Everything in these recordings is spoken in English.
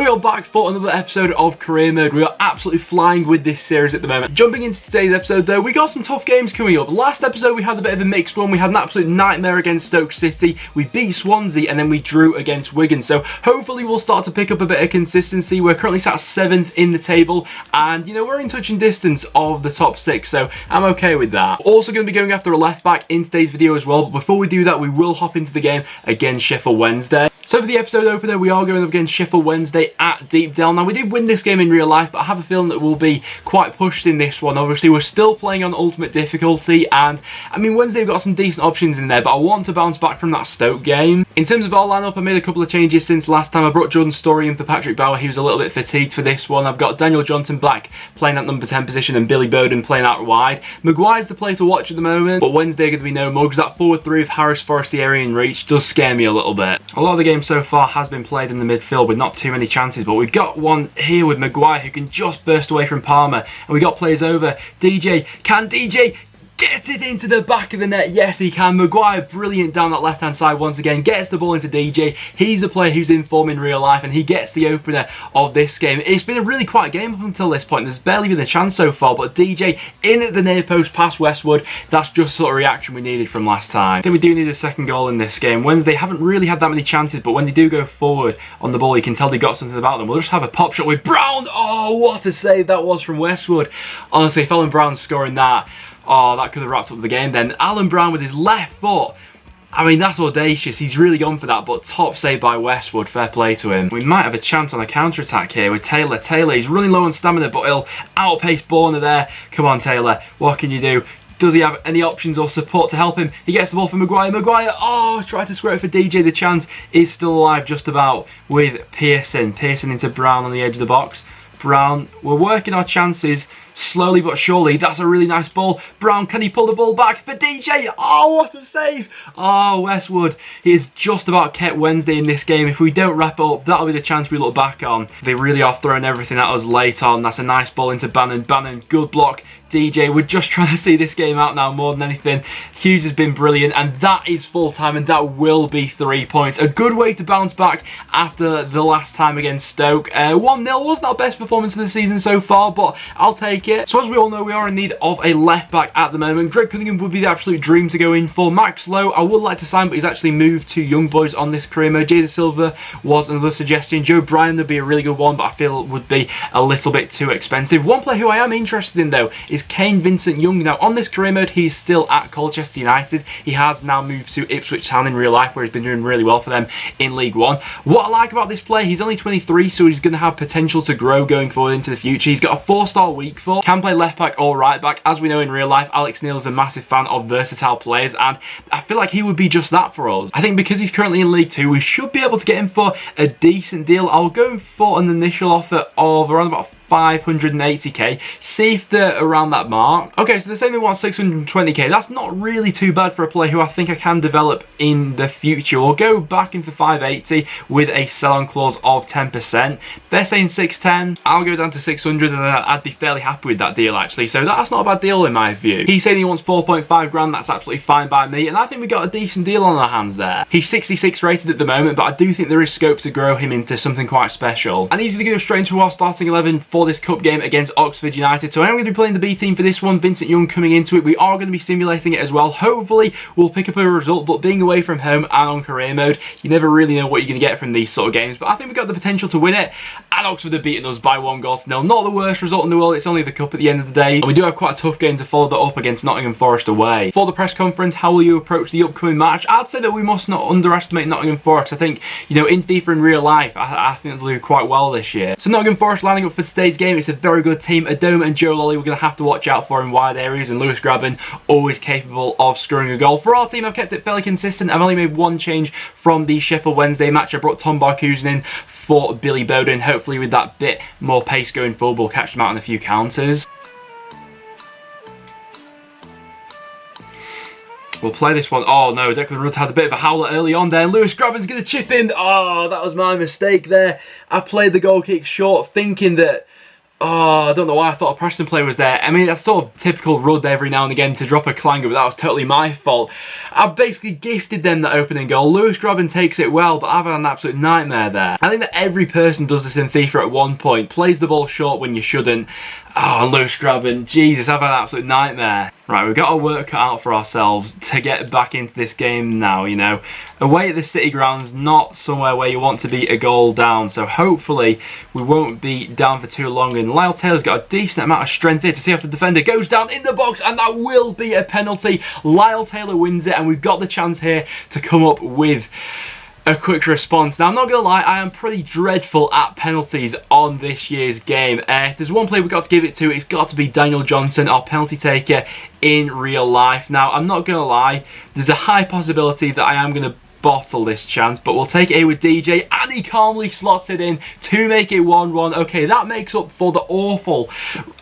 So we are back for another episode of Career Mode. We are absolutely flying with this series at the moment. Jumping into today's episode though, we got some tough games coming up. Last episode we had a bit of a mixed one. We had an absolute nightmare against Stoke City. We beat Swansea and then we drew against Wigan. So hopefully we'll start to pick up a bit of consistency. We're currently sat 7th in the table and you know we're in touching distance of the top 6, so I'm okay with that. We're also going to be going after a left back in today's video as well, but before we do that we will hop into the game against Sheffield Wednesday. So for the episode opener, we are going up against Sheffield Wednesday at Deepdale. Now, we did win this game in real life, but I have a feeling that we'll be quite pushed in this one. Obviously, we're still playing on ultimate difficulty, and I mean, Wednesday have got some decent options in there, but I want to bounce back from that Stoke game. In terms of our lineup, I made a couple of changes since last time. I brought Jordan Story in for Patrick Bauer. He was a little bit fatigued for this one. I've got Daniel Johnson-Black playing at number 10 position and Billy Bowden playing out wide. Maguire's the player to watch at the moment, but Wednesday are going to be no more because that forward three of Harris, Forestieri and Reach does scare me a little bit. A lot of the game so far has been played in the midfield with not too many chances, but we've got one here with Maguire who can just burst away from Palmer, and we got players over. DJ, can DJ get it into the back of the net? Yes, he can. Maguire, brilliant down that left-hand side once again. Gets the ball into DJ. He's the player who's in form in real life, and he gets the opener of this game. It's been a really quiet game up until this point. There's barely been a chance so far, but DJ in at the near post past Westwood. That's just the sort of reaction we needed from last time. I think we do need a second goal in this game. Wednesday haven't really had that many chances, but when they do go forward on the ball, you can tell they got something about them. We'll just have a pop shot with Brown. Oh, what a save that was from Westwood. Honestly, if Alan Brown's scoring that, oh, that could have wrapped up the game then. Alan Brown with his left foot. I mean, that's audacious. He's really gone for that, but top save by Westwood. Fair play to him. We might have a chance on a counter-attack here with Taylor. Taylor, he's running low on stamina, but he'll outpace Borna there. Come on, Taylor. What can you do? Does he have any options or support to help him? He gets the ball from Maguire. Maguire, oh, tried to square it for DJ. The chance is still alive just about with Pearson. Pearson into Brown on the edge of the box. Brown, we're working our chances slowly but surely. That's a really nice ball. Brown, can he pull the ball back for DJ? Oh, what a save. Oh, Westwood. He has just about kept Wednesday in this game. If we don't wrap it up, that'll be the chance we look back on. They really are throwing everything at us late on. That's a nice ball into Bannon. Bannon, good block. DJ, we're just trying to see this game out now more than anything. Hughes has been brilliant, and that is full time, and that will be 3 points. A good way to bounce back after the last time against Stoke. 1-0 wasn't our best performance of the season so far, but I'll take it. So as we all know, we are in need of a left back at the moment. Greg Cunningham would be the absolute dream to go in for. Max Lowe, I would like to sign, but he's actually moved to Young Boys on this career mode. Jada Silva was another suggestion. Joe Bryan would be a really good one, but I feel it would be a little bit too expensive. One player who I am interested in though is Kane Vincent-Young. Now on this career mode, he's still at Colchester United. He has now moved to Ipswich Town in real life, where he's been doing really well for them in League One. What I like about this player, he's only 23, so he's going to have potential to grow going forward into the future. He's got a 4-star weak foot, can play left back or right back. As we know in real life, Alex Neil is a massive fan of versatile players, and I feel like he would be just that for us. I think because he's currently in League 2, we should be able to get him for a decent deal. I'll go for an initial offer of around about 580k, see if they're around that mark. Okay, so they're saying they want 620k. That's not really too bad for a player who I think I can develop in the future. We'll go back in for 580 with a sell-on clause of 10%. They're saying 610. I'll go down to 600 and I'd be fairly happy with that deal actually. So that's not a bad deal in my view. He's saying he wants 4.5 grand. That's absolutely fine by me, and I think we got a decent deal on our hands there. He's 66 rated at the moment, but I do think there is scope to grow him into something quite special. And he's going to go straight into our starting 11 for this cup game against Oxford United. So I'm going to be playing the B team for this one. Vincent-Young coming into it. We are going to be simulating it as well. Hopefully we'll pick up a result, but being away from home and on career mode, you never really know what you're going to get from these sort of games. But I think we've got the potential to win it, and Oxford have beaten us by 1-0. Not the worst result in the world. It's only the cup at the end of the day, and we do have quite a tough game to follow that up against Nottingham Forest away. For the press conference, how will you approach the upcoming match? I'd say that we must not underestimate Nottingham Forest. I think, you know, in FIFA in real life, I think they'll do quite well this year. So Nottingham Forest lining up for today's game. It's a very good team. Adoma and Joe Lolly we're going to have to watch out for in wide areas, and Lewis Graben always capable of scoring a goal. For our team, I've kept it fairly consistent. I've only made one change from the Sheffield Wednesday match. I brought Tom Barkhuizen in for Billy Bowden. Hopefully with that bit more pace going forward, we'll catch them out on a few counters. We'll play this one. Oh no, Declan Rudd had a bit of a howler early on there. Lewis Graben's going to chip in. Oh, that was my mistake there. I played the goal kick short thinking that Oh, I don't know why I thought a Preston player was there. I mean, that's sort of typical Rudd every now and again to drop a clanger, but that was totally my fault. I basically gifted them the opening goal. Lewis Grabban takes it well, but I've had an absolute nightmare there. I think that every person does this in FIFA at one point. Plays the ball short when you shouldn't. Oh, Lewis Grabban, Jesus, I've had an absolute nightmare. Right, we've got our work cut out for ourselves to get back into this game now, you know. Away at the City grounds, not somewhere where you want to be a goal down, so hopefully we won't be down for too long. And Lyle Taylor's got a decent amount of strength here to see if the defender goes down in the box, and that will be a penalty. Lyle Taylor wins it, and we've got the chance here to come up with a quick response. Now, I'm not going to lie, I am pretty dreadful at penalties on this year's game. If there's one player we've got to give it to, it's got to be Daniel Johnson, our penalty taker in real life. Now, I'm not going to lie, there's a high possibility that I am going to bottle this chance, but we'll take it here with DJ, and he calmly slots it in to make it 1-1. Okay, that makes up for the awful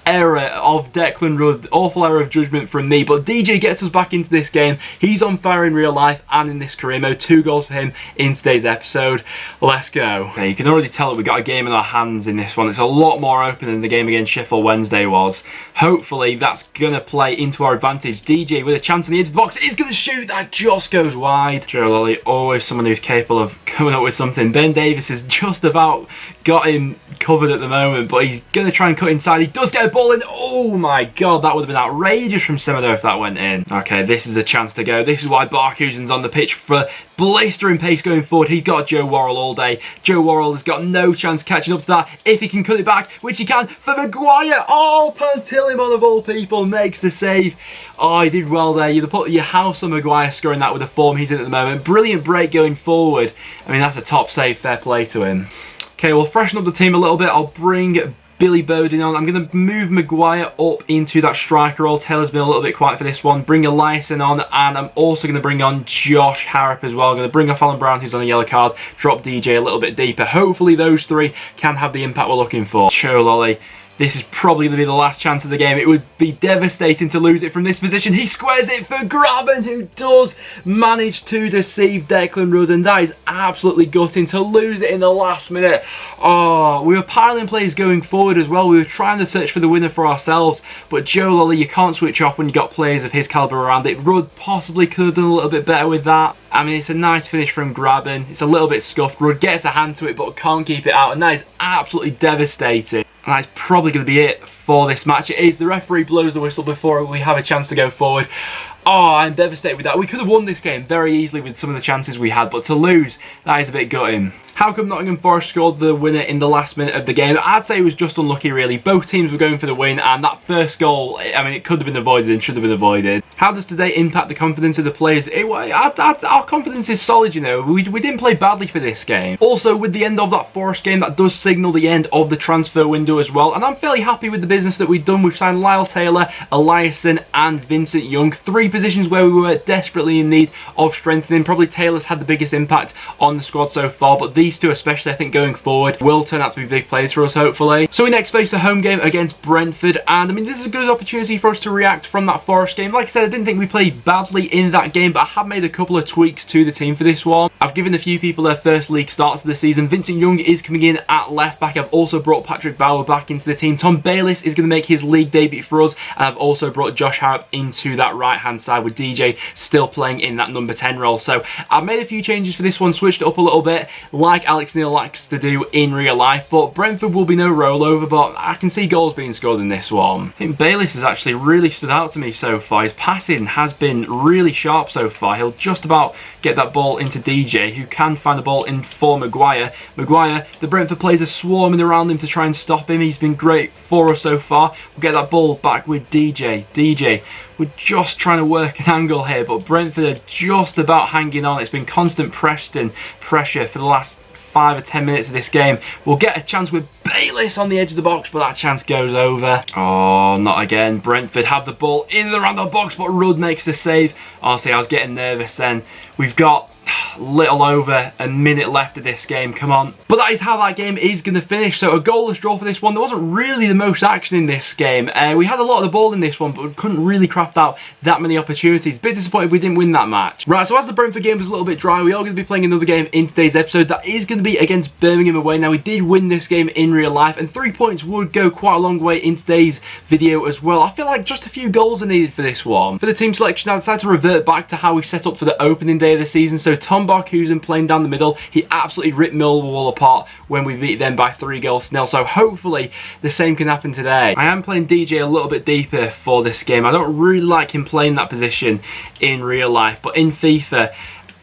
error of Declan Rudd, awful error of judgment from me, but DJ gets us back into this game. He's on fire in real life and in this career mode. 2 goals for him in today's episode. Let's go. Okay, you can already tell that we got a game in our hands in this one. It's a lot more open than the game against Sheffield Wednesday was. Hopefully that's going to play into our advantage. DJ with a chance on the edge of the box is going to shoot. That just goes wide. Joe Lolly, always someone who's capable of coming up with something. Ben Davis has just about got him covered at the moment, but he's going to try and cut inside. He does get a ball in. Oh my god, that would have been outrageous from Semedo if that went in. Okay, this is a chance to go. This is why Barkhuizen's on the pitch for blistering pace going forward. He's got Joe Worrell all day. Joe Worrell has got no chance catching up to that if he can cut it back, which he can for Maguire. Oh, Pantilimon of all people makes the save. Oh, he did well there. You'd put your house on Maguire scoring that with the form he's in at the moment. Brilliant break going forward. I mean, that's a top save. Fair play to him. Okay, we'll freshen up the team a little bit. I'll bring Billy Bowden on. I'm going to move Maguire up into that striker role. Taylor's been a little bit quiet for this one. Bring Eliasson on, and I'm also going to bring on Josh Harrop as well. I'm going to bring off Alan Brown, who's on a yellow card. Drop DJ a little bit deeper. Hopefully those 3 can have the impact we're looking for. Chololi. This is probably going to be the last chance of the game. It would be devastating to lose it from this position. He squares it for Grabban, who does manage to deceive Declan Rudd, and that is absolutely gutting to lose it in the last minute. Oh, we were piling plays going forward as well. We were trying to search for the winner for ourselves, but Joe Lolly, you can't switch off when you've got players of his calibre around it. Rudd possibly could have done a little bit better with that. I mean, it's a nice finish from Grabban. It's a little bit scuffed. Rudd gets a hand to it, but can't keep it out, and that is absolutely devastating. And that's probably going to be it for this match. It is. The referee blows the whistle before we have a chance to go forward. Oh, I'm devastated with that. We could have won this game very easily with some of the chances we had, but to lose, that is a bit gutting. How come Nottingham Forest scored the winner in the last minute of the game? I'd say it was just unlucky, really. Both teams were going for the win, and that first goal, I mean, it could have been avoided and should have been avoided. How does today impact the confidence of the players? Our confidence is solid, you know. We didn't play badly for this game. Also, with the end of that Forest game, that does signal the end of the transfer window as well, and I'm fairly happy with the business that we've done. We've signed Lyle Taylor, Eliasson, and Vincent Young. 3 positions where we were desperately in need of strengthening. Probably Taylor's had the biggest impact on the squad so far, but these 2 especially, I think, going forward will turn out to be big plays for us, hopefully. So we next face a home game against Brentford, and I mean, this is a good opportunity for us to react from that Forest game. Like I said, I didn't think we played badly in that game, but I have made a couple of tweaks to the team for this one. I've given a few people their first league starts of the season. Vincent Young is coming in at left back. I've also brought Patrick Bauer back into the team. Tom Bayliss is going to make his league debut for us, and I've also brought Josh Harrop into that right hand side with DJ still playing in that number 10 role. So I've made a few changes for this one, switched it up a little bit like Alex Neil likes to do in real life, but Brentford will be no rollover, but I can see goals being scored in this one. I think Bayliss has actually really stood out to me so far. His passing has been really sharp so far. He'll just about get that ball into DJ, who can find the ball in for Maguire. Maguire, the Brentford players are swarming around him to try and stop him. He's been great for us so far. We'll get that ball back with DJ. DJ, we're just trying to work an angle here, but Brentford are just about hanging on. It's been constant Preston pressure for the last 5 or 10 minutes of this game. We'll get a chance with Bayliss on the edge of the box, but that chance goes over. Oh, not again. Brentford have the ball in and around the box, but Rudd makes the save. Honestly, I was getting nervous then. We've got little over a minute left of this game, come on. But that is how that game is going to finish, so a goalless draw for this one. There wasn't really the most action in this game. We had a lot of the ball in this one, but we couldn't really craft out that many opportunities. Bit disappointed we didn't win that match. Right, so as the Brentford game was a little bit dry, we are going to be playing another game in today's episode. That is going to be against Birmingham away. Now, we did win this game in real life, and 3 points would go quite a long way in today's video as well. I feel like just a few goals are needed for this one. For the team selection, I decided to revert back to how we set up for the opening day of the season. So Tom Barkhuizen playing down the middle. He absolutely ripped Millwall apart when we beat them by 3-0. So hopefully the same can happen today. I am playing DJ a little bit deeper for this game. I don't really like him playing that position in real life, but in FIFA,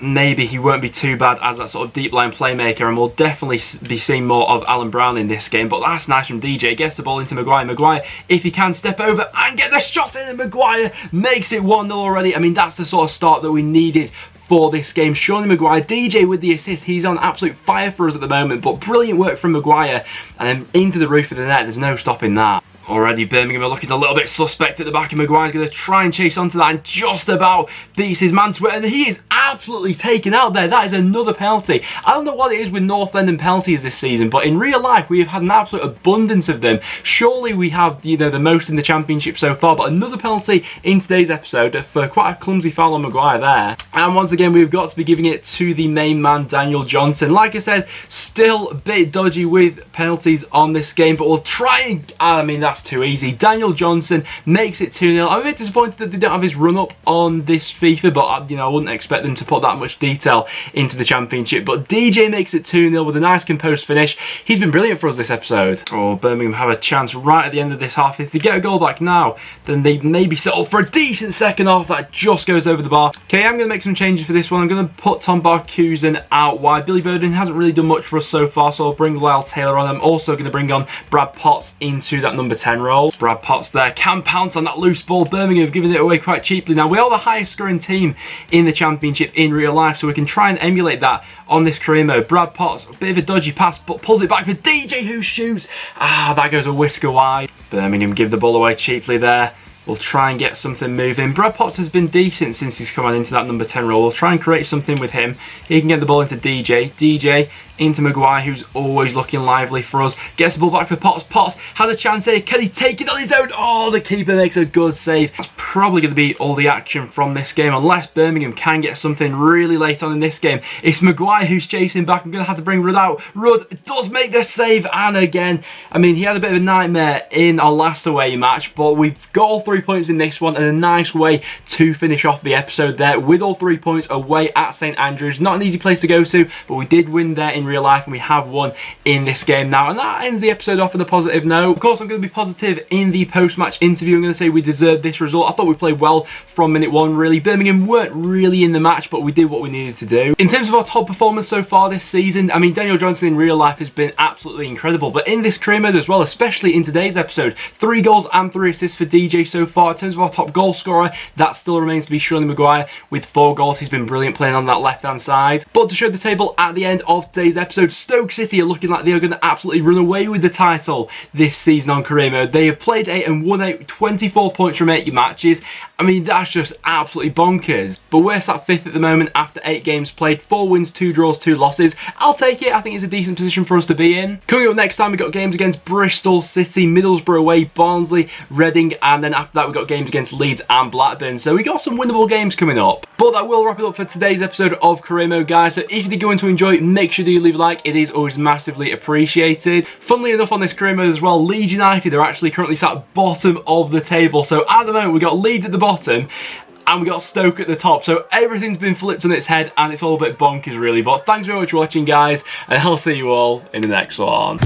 maybe he won't be too bad as that sort of deep line playmaker, and we'll definitely be seeing more of Alan Brown in this game. But that's nice from DJ. Gets the ball into Maguire. Maguire, if he can, step over and get the shot in, and Maguire makes it 1-0 already. I mean, that's the sort of start that we needed for this game. Surely Maguire, DJ with the assist, he's on absolute fire for us at the moment, but brilliant work from Maguire, and then into the roof of the net. There's no stopping that. Already Birmingham are looking a little bit suspect at the back, and Maguire's going to try and chase onto that and just about beats his man to it, and he is absolutely taken out there. That is another penalty. I don't know what it is with North London penalties this season, but in real life we have had an absolute abundance of them. Surely we have, you know, the most in the Championship so far, but another penalty in today's episode for quite a clumsy foul on Maguire there. And once again, we've got to be giving it to the main man, Daniel Johnson. Like I said, still a bit dodgy with penalties on this game, but we'll try and, I mean, that's too easy. Daniel Johnson makes it 2-0. I'm a bit disappointed that they don't have his run-up on this FIFA, but you know, I wouldn't expect them to put that much detail into the Championship. But DJ makes it 2-0 with a nice composed finish. He's been brilliant for us this episode. Oh, Birmingham have a chance right at the end of this half. If they get a goal back now, then they maybe set up for a decent second half that just goes over the bar. Okay, I'm going to make some changes for this one. I'm going to put Tom Barkhuizen out wide. Billy Burden hasn't really done much for us so far, so I'll bring Lyle Taylor on. I'm also going to bring on Brad Potts into that number 10 role. Brad Potts there can pounce on that loose ball. Birmingham have given it away quite cheaply. Now, we are the highest scoring team in the Championship in real life, so we can try and emulate that on this career mode. Brad Potts, a bit of a dodgy pass, but pulls it back for DJ, who shoots. That goes a whisker wide. Birmingham give the ball away cheaply there. We'll try and get something moving. Brad Potts has been decent since he's come on into that number 10 role. We'll try and create something with him. He can get the ball into DJ. DJ into Maguire, who's always looking lively for us. Gets the ball back for Potts. Potts has a chance here. Can he take it on his own? Oh, the keeper makes a good save. That's probably going to be all the action from this game, unless Birmingham can get something really late on in this game. It's Maguire who's chasing back. I'm going to have to bring Rudd out. Rudd does make the save, and again, I mean, he had a bit of a nightmare in our last away match, but we've got all 3 points in this one, and a nice way to finish off the episode there with all 3 points away at St Andrews. Not an easy place to go to, but we did win there in real life, and we have won in this game now, and that ends the episode off with a positive note. Of course, I'm going to be positive in the post-match interview. I'm going to say we deserved this result. I thought we played well from minute one, really. Birmingham weren't really in the match, but we did what we needed to do. In terms of our top performance so far this season, I mean, Daniel Johnson in real life has been absolutely incredible, but in this career mode as well, especially in today's episode, 3 goals and 3 assists for DJ so far. In terms of our top goal scorer, that still remains to be Sean Maguire with 4 goals. He's been brilliant playing on that left-hand side. But to show the table at the end of today's episode, Stoke City are looking like they are going to absolutely run away with the title this season on career mode. They have played 8 and won 8, 24 points from 8 matches. I mean, that's just absolutely bonkers. But we're sat 5th at the moment after 8 games played, 4 wins, 2 draws, 2 losses. I'll take it. I think it's a decent position for us to be in. Coming up next time, we've got games against Bristol City, Middlesbrough away, Barnsley, Reading, and then after that we've got games against Leeds and Blackburn. So we got some winnable games coming up. But that will wrap it up for today's episode of Career Mode, guys. So if you did go in to enjoy it, make sure you leave a like. It is always massively appreciated. Funnily enough, on this Career Mode as well, Leeds United are actually currently sat bottom of the table. So at the moment we've got Leeds at the bottom and we got Stoke at the top. So everything's been flipped on its head and it's all a bit bonkers really. But thanks very much for watching, guys, and I'll see you all in the next one.